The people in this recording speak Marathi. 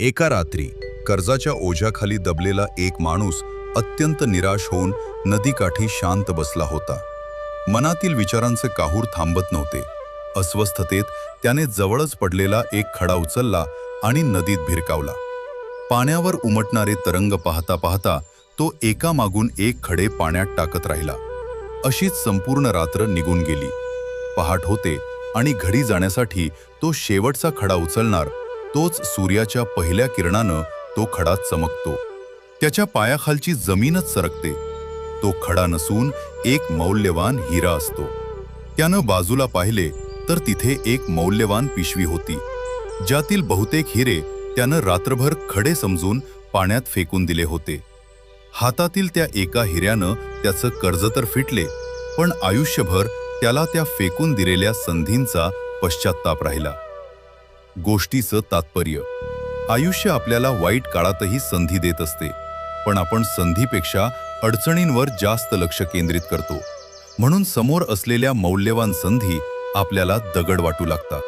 एका रात्री कर्जाच्या ओझ्याखाली दबलेला एक माणूस अत्यंत निराश होऊन नदीकाठी शांत बसला होता. मनातील विचारांचे काहूर थांबत नव्हते. अस्वस्थतेत त्याने जवळच पडलेला एक खडा उचलला आणि नदीत भिरकावला. पाण्यावर उमटणारे तरंग पाहता पाहता तो एकामागून एक खडे पाण्यात टाकत राहिला. अशीच संपूर्ण रात्र निघून गेली. पहाट होते आणि घरी जाण्यासाठी तो शेवटचा खडा उचलणार. तोच सूर्याच्या पहिल्या किरणानं तो खडा चमकतो. त्याच्या पायाखालची जमीनच सरकते. तो खडा नसून एक मौल्यवान हिरा असतो. त्यानं बाजूला पाहिले तर तिथे एक मौल्यवान पिशवी होती, ज्यातील बहुतेक हिरे त्यानं रात्रभर खडे समजून पाण्यात फेकून दिले होते. हातातील त्या एका हिऱ्यानं त्याचं कर्ज तर फिटले, पण आयुष्यभर त्याला त्या फेकून दिलेल्या संधींचा पश्चात्ताप राहिला. गोष्टीचं तात्पर्य: आयुष्य आपल्याला वाईट काळातही संधी देत असते, पण आपण संधीपेक्षा अडचणींवर जास्त लक्ष केंद्रित करतो. म्हणून समोर असलेल्या मौल्यवान संधी आपल्याला दगड वाटू लागतात.